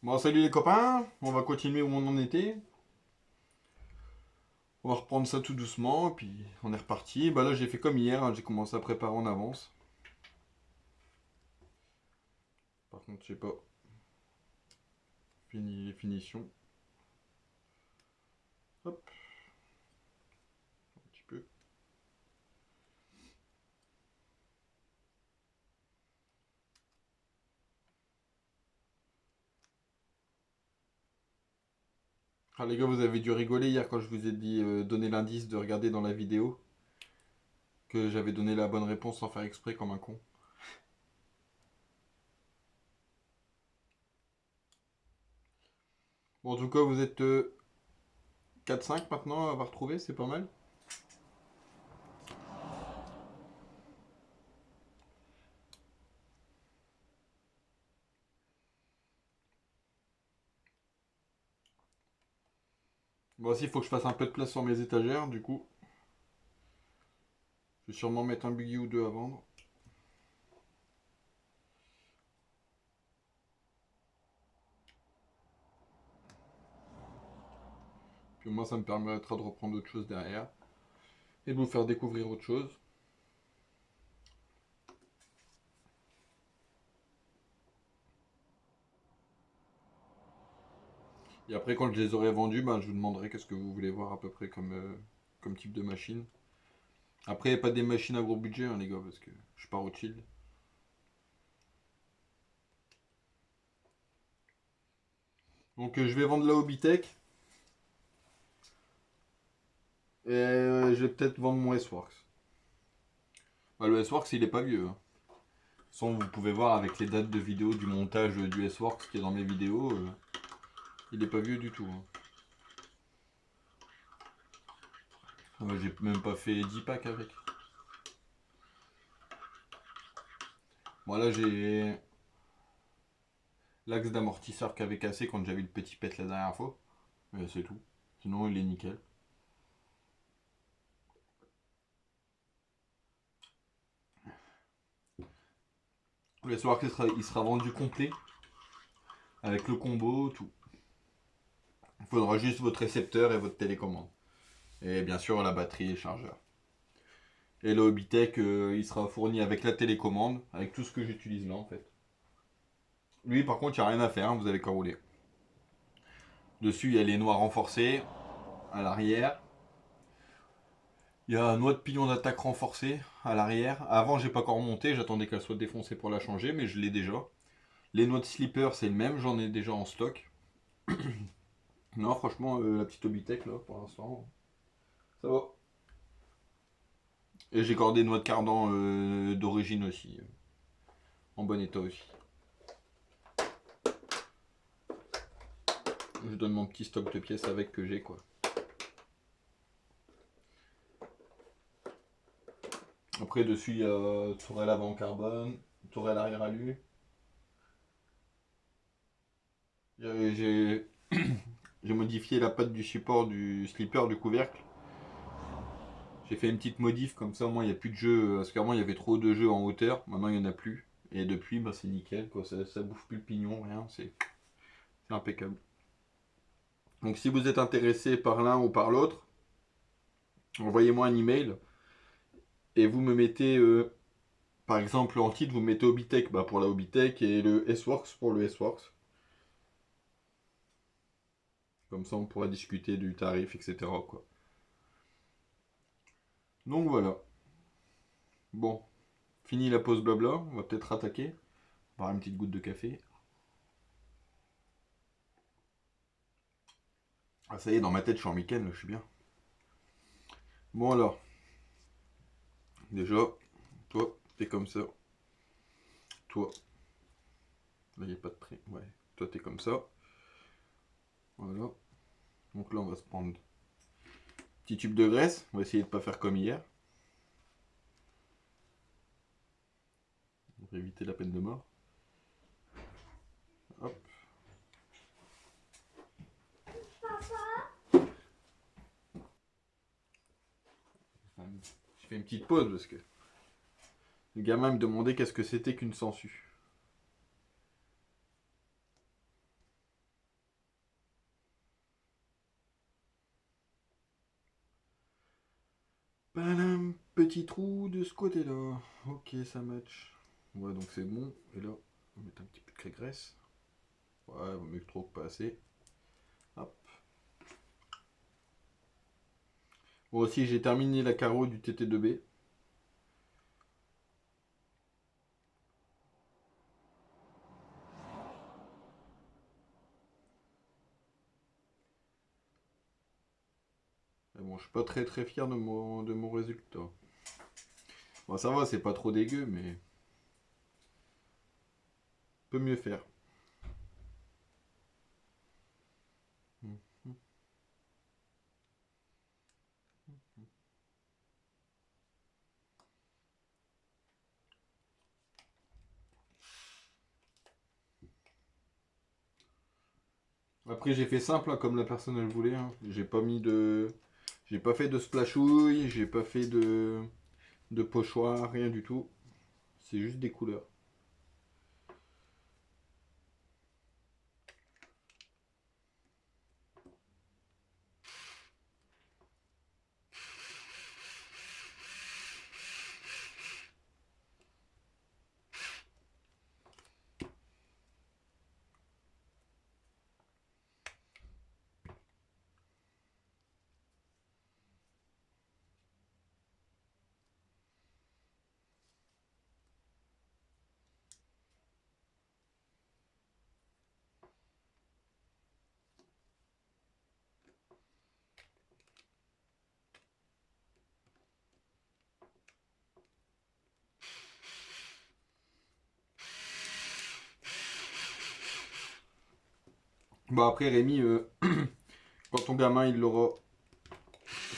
Bon, salut les copains, on va continuer où on en était. On va reprendre ça tout doucement, et puis on est reparti. Bah là, j'ai fait comme hier, hein, j'ai commencé à préparer en avance. Par contre, j'ai pas fini les finitions. Hop, un petit peu. Ah les gars, vous avez dû rigoler hier quand je vous ai dit donner l'indice de regarder dans la vidéo. Que j'avais donné la bonne réponse sans faire exprès comme un con. Bon, en tout cas, vous êtes 4-5 maintenant à avoir trouvé, c'est pas mal. Bon, aussi, il faut que je fasse un peu de place sur mes étagères, du coup. Je vais sûrement mettre un buggy ou deux à vendre. Puis moi, ça me permettra de reprendre autre chose derrière. Et de vous faire découvrir autre chose. Et après, quand je les aurai vendus, ben, je vous demanderai qu'est-ce que vous voulez voir à peu près comme type de machine. Après, pas des machines à gros budget, hein, les gars, parce que je suis pas Rothschild. Donc, je vais vendre la Hobbytech. Et je vais peut-être vendre mon S-Works. Bah, le S-Works, il est pas vieux, hein. Sans, vous pouvez voir avec les dates de vidéo du montage du S-Works qui est dans mes vidéos, il est pas vieux du tout, hein. J'ai même pas fait 10 packs avec. Bon, là, j'ai l'axe d'amortisseur qui avait cassé quand j'avais le petit pet la dernière fois. Mais c'est tout. Sinon, il est nickel. Le S-Works, il sera vendu complet. Avec le combo, tout. Il faudra juste votre récepteur et votre télécommande. Et bien sûr, la batterie et le chargeur. Et le Hobbytech, il sera fourni avec la télécommande, avec tout ce que j'utilise là en fait. Lui, par contre, il n'y a rien à faire, hein, vous avez qu'à rouler. Dessus, il y a les noix renforcées à l'arrière. Il y a un noix de pignon d'attaque renforcé à l'arrière. Avant, j'ai pas encore monté, j'attendais qu'elle soit défoncée pour la changer, mais je l'ai déjà. Les noix de slipper, c'est le même, j'en ai déjà en stock. Non, franchement, la petite Hobbytech là, pour l'instant, ça va. Et j'ai gardé des noix de cardan d'origine aussi, en bon état aussi. Je donne mon petit stock de pièces avec que j'ai quoi. Après dessus il y a tourelle avant carbone, tourelle arrière alu. J'ai j'ai modifié la patte du support du slipper du couvercle. J'ai fait une petite modif comme ça au moins il n'y a plus de jeu. Parce qu'avant il y avait trop de jeux en hauteur, maintenant il n'y en a plus. Et depuis bah, c'est nickel quoi, ça bouffe plus le pignon, rien, c'est impeccable. Donc si vous êtes intéressé par l'un ou par l'autre, envoyez-moi un email et vous me mettez par exemple en titre vous mettez Hobbytech bah, pour la Hobbytech et le S-Works pour le S-Works. Comme ça, on pourra discuter du tarif, etc. quoi. Donc voilà. Bon, fini la pause blabla. On va peut-être attaquer. Par une petite goutte de café. Ah, ça y est, dans ma tête, je suis en week-end, là, je suis bien. Bon alors, déjà, toi, t'es comme ça. Toi, là, il n'y a pas de prix. Ouais, toi, t'es comme ça. Voilà. Donc là, on va se prendre un petit tube de graisse. On va essayer de pas faire comme hier. Pour éviter la peine de mort. Hop. Je fais une petite pause parce que le gamin me demandait qu'est-ce que c'était qu'une sangsue. petit trou de ce côté-là. Ok, ça match. Ouais, donc c'est bon. Et là, on va mettre un petit peu de craie-graisse. Ouais, vaut mieux que trop que pas assez. Hop. Bon, aussi, j'ai terminé la carreau du TT2B. Mais bon, je suis pas très fier de mon résultat. Bon, ça va, c'est pas trop dégueu, mais peut mieux faire. Après, j'ai fait simple, hein, comme la personne elle voulait. Hein. J'ai pas fait de splashouille, j'ai pas fait de pochoir, rien du tout. C'est juste des couleurs. Bon, après, Rémi, quand ton gamin il l'aura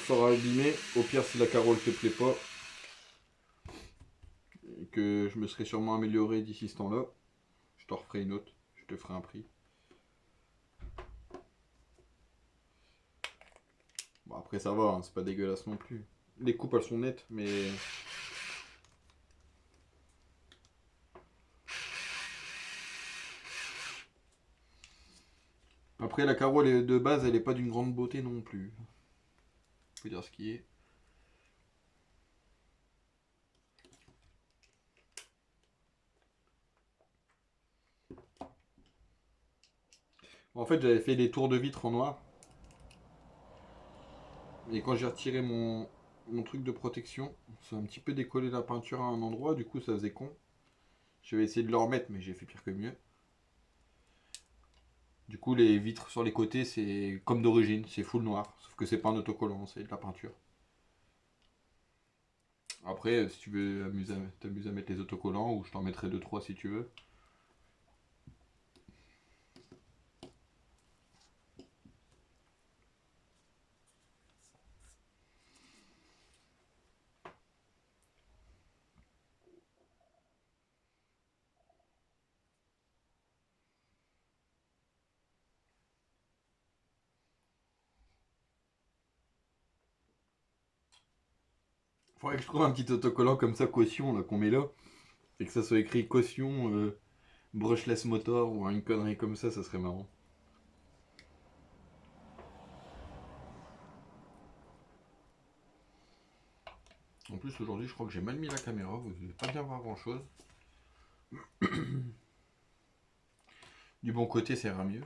sera abîmé, au pire, si la carole te plaît pas, et que je me serai sûrement amélioré d'ici ce temps-là, je t'en referai une autre, je te ferai un prix. Bon, après, ça va, hein, c'est pas dégueulasse non plus. Les coupes, elles sont nettes, mais après, la carole de base, elle est pas d'une grande beauté non plus. Faut dire ce qui est. En fait, j'avais fait des tours de vitre en noir. Et quand j'ai retiré mon truc de protection, ça a un petit peu décollé la peinture à un endroit, du coup ça faisait con. Je vais essayer de le remettre, mais j'ai fait pire que mieux. Du coup, les vitres sur les côtés, c'est comme d'origine, c'est full noir. Sauf que c'est pas un autocollant, c'est de la peinture. Après, si tu veux t'amuser à mettre les autocollants, ou je t'en mettrai 2-3 si tu veux. Faudrait que je trouve un petit autocollant comme ça, caution, là, qu'on met là. Et que ça soit écrit caution, brushless motor, ou une connerie comme ça serait marrant. En plus, aujourd'hui, je crois que j'ai mal mis la caméra, vous ne devez pas bien voir grand chose. Du bon côté, ça ira mieux.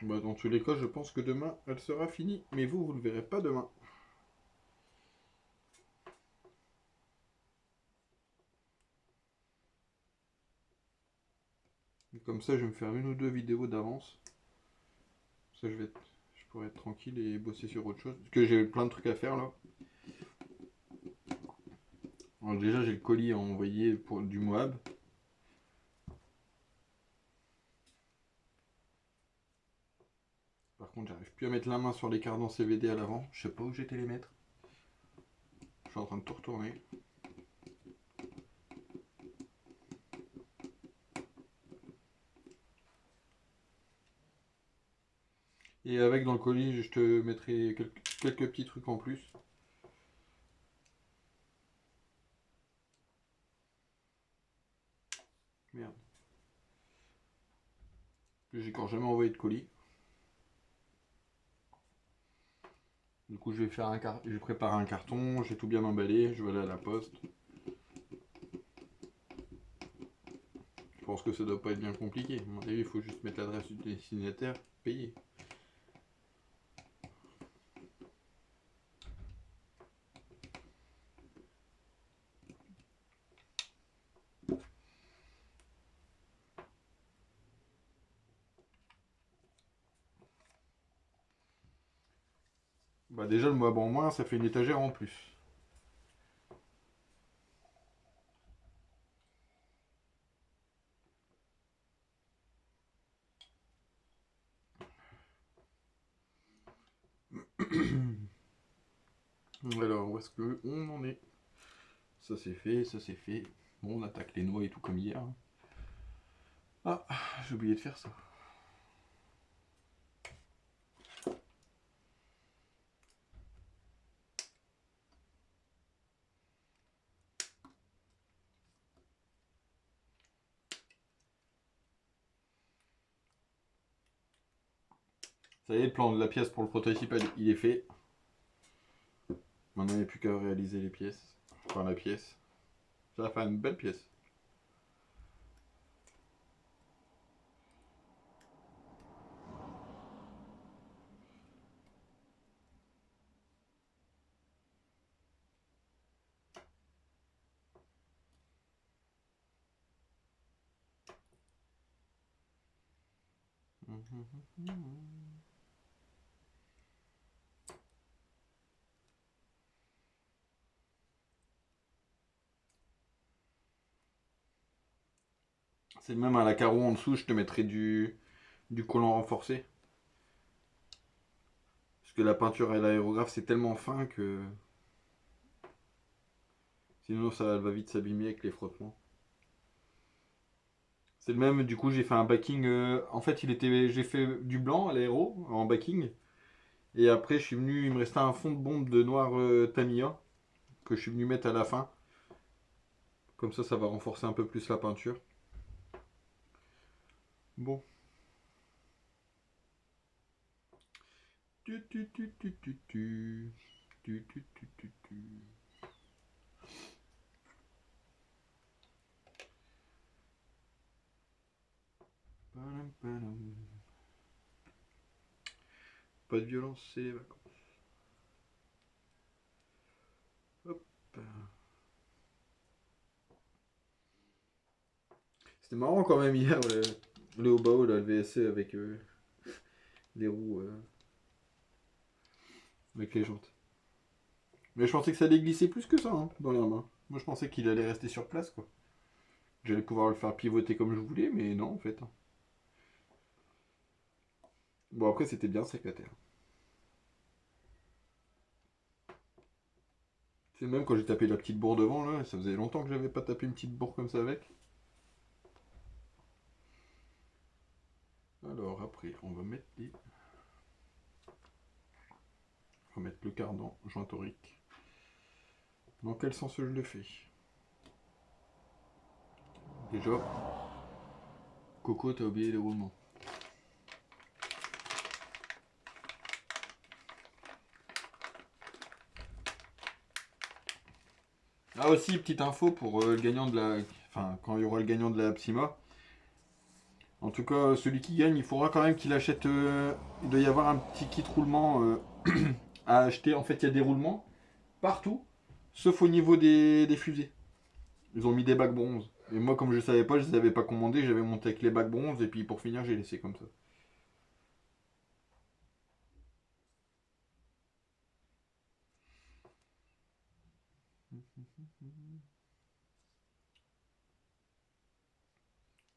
Bah, dans tous les cas, je pense que demain, elle sera finie. Mais vous ne le verrez pas demain. Et comme ça, je vais me faire une ou deux vidéos d'avance. Ça, je pourrais être tranquille et bosser sur autre chose. Parce que j'ai plein de trucs à faire là. Alors déjà, j'ai le colis à envoyer pour du Moab. Par contre, j'arrive plus à mettre la main sur les cardans CVD à l'avant. Je sais pas où j'étais les mettre. Je suis en train de tout retourner. Et avec dans le colis, je te mettrai quelques petits trucs en plus. Merde. J'ai encore jamais envoyé de colis. Du coup, je vais faire je vais préparer un carton, j'ai tout bien emballé, je vais aller à la poste. Je pense que ça doit pas être bien compliqué. À mon avis, il faut juste mettre l'adresse du destinataire, payer. Bah déjà, le mois en moins, ça fait une étagère en plus. Alors, où est-ce que on en est? Ça c'est fait, ça c'est fait. Bon, on attaque les noix et tout comme hier. Ah, j'ai oublié de faire ça. Ça y est, le plan de la pièce pour le prototype, il est fait. Maintenant, il n'y a plus qu'à réaliser les pièces. Enfin, la pièce. Ça va faire une belle pièce. C'est même à la carreau en dessous, je te mettrai du collant renforcé. Parce que la peinture et l'aérographe, c'est tellement fin que... Sinon, ça va vite s'abîmer avec les frottements. C'est le même, du coup, j'ai fait un backing. En fait, j'ai fait du blanc à l'aéro en backing. Et après, je suis venu, il me restait un fond de bombe de noir Tamiya que je suis venu mettre à la fin. Comme ça va renforcer un peu plus la peinture. Bon. Tu, tu, tu, tu, tu, tu. Tu, tu, tu, tu, tu. Padam, padam. Pas de violence, c'est les vacances. Hop. C'était marrant quand même hier, le Obao, le VSC avec les roues, avec les jantes. Mais je pensais que ça allait glisser plus que ça hein, dans les mains. Moi je pensais qu'il allait rester sur place quoi. J'allais pouvoir le faire pivoter comme je voulais, mais non en fait. Bon après c'était bien sec la terre. C'est même quand j'ai tapé la petite bourre devant là, ça faisait longtemps que j'avais pas tapé une petite bourre comme ça avec. Alors après on va mettre on va mettre le cardan joint torique. Dans quel sens je le fais? Déjà, Coco t'as oublié les roulements. Ah aussi, petite info pour le gagnant de la... Enfin, quand il y aura le gagnant de la Psyma. En tout cas, celui qui gagne, il faudra quand même qu'il achète... il doit y avoir un petit kit roulement à acheter. En fait, il y a des roulements partout, sauf au niveau des fusées. Ils ont mis des bacs bronze. Et moi, comme je savais pas, je les avais pas commandés, j'avais monté avec les bacs bronze, et puis pour finir, j'ai laissé comme ça.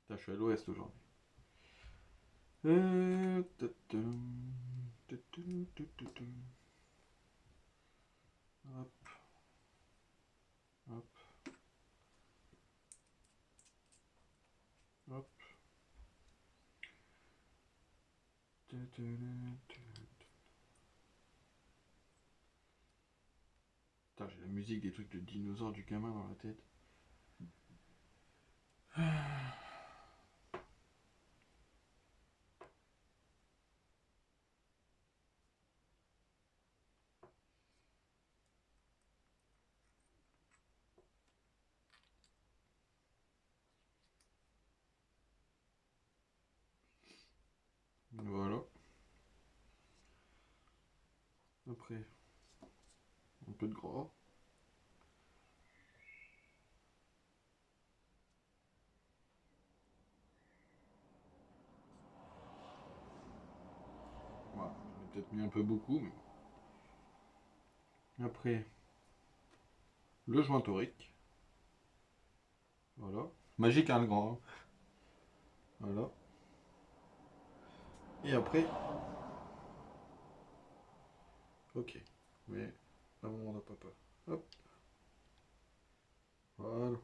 Putain, je suis à l'ouest aujourd'hui. Hop, hop, hop. Putain, j'ai la musique des trucs de dinosaures du gamin dans la tête. Après, un peu de gras. Voilà, j'en ai peut-être mis un peu beaucoup, mais... Après, le joint torique. Voilà. Magique, hein, le grand. Hein. Voilà. Et après... Ok. Mais, là, on n'a pas peur. Hop. Voilà.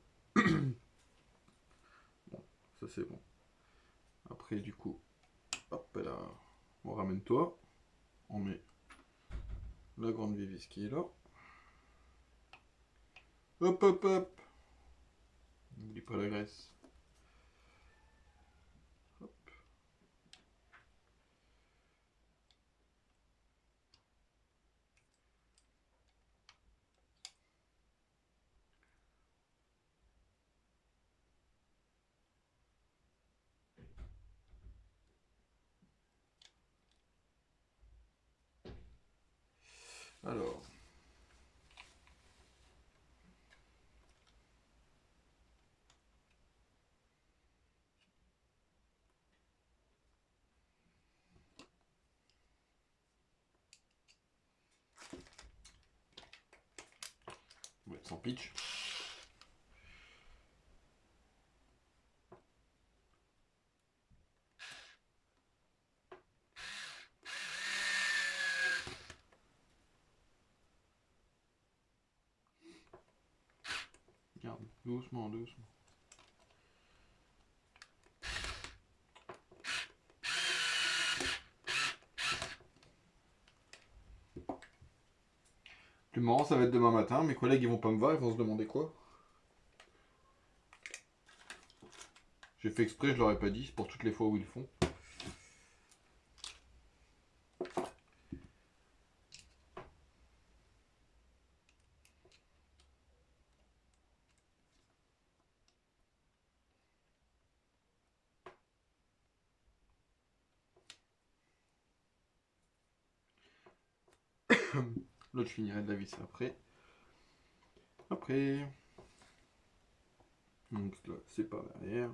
Bon, ça c'est bon. Après, du coup, hop là. On ramène toi. On met la grande Vivis qui est là. Hop, hop, hop. N'oublie pas la graisse. Hop. Alors. On va être sans pitch. Regarde, doucement, doucement. Plus marrant, ça va être demain matin. Mes collègues, ils vont pas me voir, ils vont se demander quoi. J'ai fait exprès, je leur ai pas dit, c'est pour toutes les fois où ils le font. L'autre, je finirai de la vis après. Après. Donc là, c'est par derrière.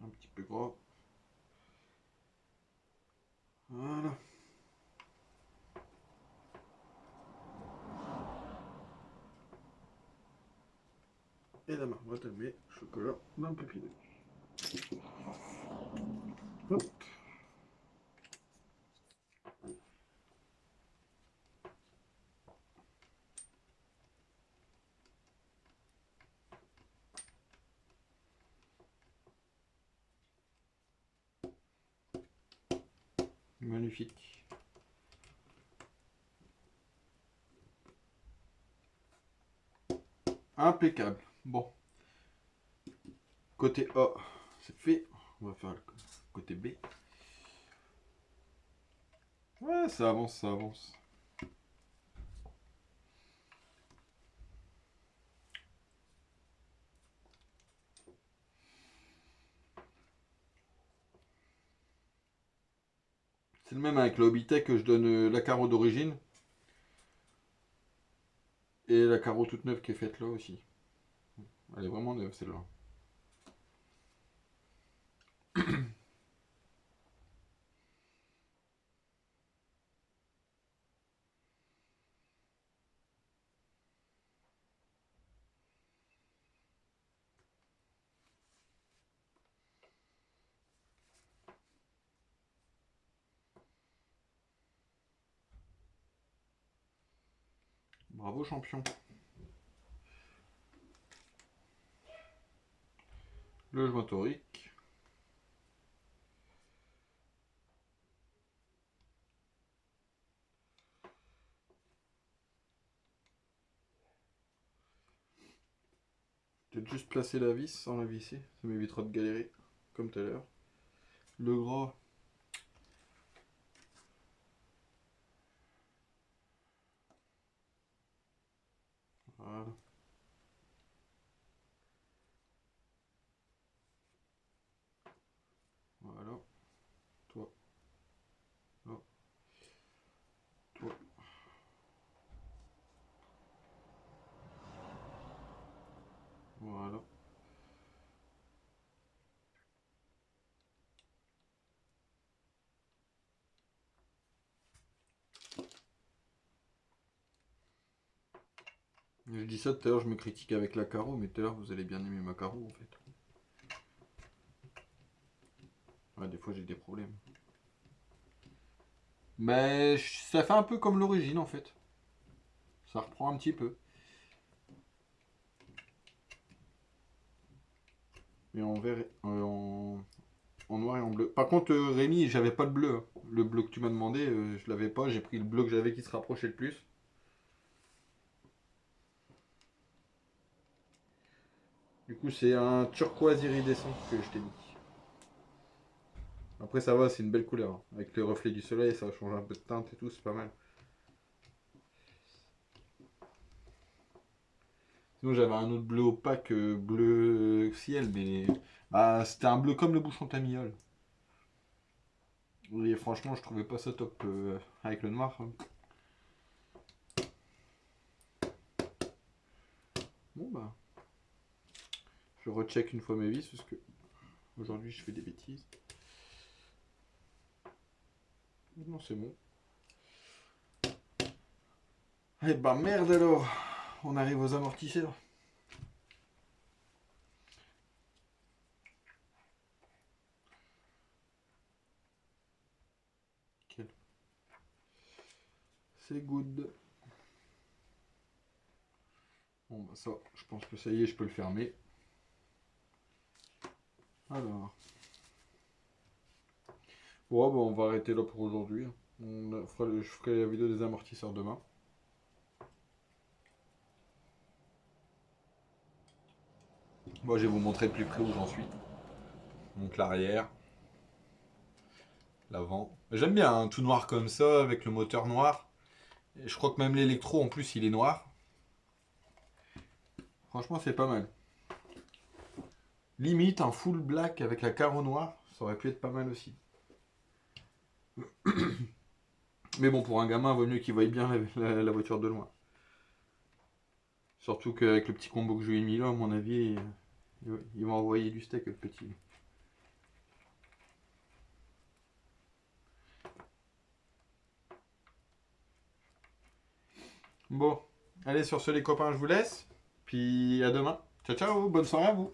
Un petit peu gras. Voilà. Et la marmotte, elle met chocolat dans le papier. Hop. Magnifique. Impeccable. Bon. Côté A, c'est fait. On va faire le côté B. Ouais, ça avance, ça avance. C'est le même avec le Hobbytech que je donne la carreau d'origine. Et la carreau toute neuve qui est faite là aussi. Elle est vraiment neuve celle-là. Bravo champion. Le joint torique. Peut-être juste placer la vis sans la visser. Ça m'évitera de galérer, comme tout à l'heure. Le gras. Voilà. Je dis ça tout à l'heure, je me critique avec la carreau, mais tout à l'heure vous allez bien aimer ma carreau en fait. Ouais, des fois j'ai des problèmes. Mais ça fait un peu comme l'origine en fait. Ça reprend un petit peu. Mais en vert, en noir et en bleu. Par contre, Rémi, j'avais pas de bleu, hein. Le bleu que tu m'as demandé, je l'avais pas. J'ai pris le bleu que j'avais qui se rapprochait le plus. Du coup, c'est un turquoise iridescent que je t'ai dit. Après, ça va, c'est une belle couleur, hein. Avec le reflet du soleil, ça change un peu de teinte et tout, c'est pas mal. Sinon, j'avais un autre bleu opaque, bleu ciel, mais bah, c'était un bleu comme le bouchon tamilleul. Et franchement, je trouvais pas ça top avec le noir, hein. Bon, bah, je recheck une fois mes vis parce que aujourd'hui je fais des bêtises. Non, c'est bon. Eh bah merde alors, on arrive aux amortisseurs. Quel. C'est good. Bon bah ça, je pense que ça y est, je peux le fermer. Alors. Bon bah on va arrêter là pour aujourd'hui. Je ferai la vidéo des amortisseurs demain. Moi je vais vous montrer de plus près où j'en suis. Donc l'arrière. L'avant. J'aime bien un tout noir comme ça, avec le moteur noir. Et je crois que même l'électro en plus il est noir. Franchement c'est pas mal. Limite un full black avec la carreau noire, ça aurait pu être pas mal aussi. Mais bon, pour un gamin, il vaut mieux qu'il voie bien la voiture de loin. Surtout qu'avec le petit combo que je lui ai mis là, à mon avis, il va envoyer du steak, le petit. Bon, allez, sur ce les copains, je vous laisse. Puis à demain. Ciao ciao, bonne soirée à vous.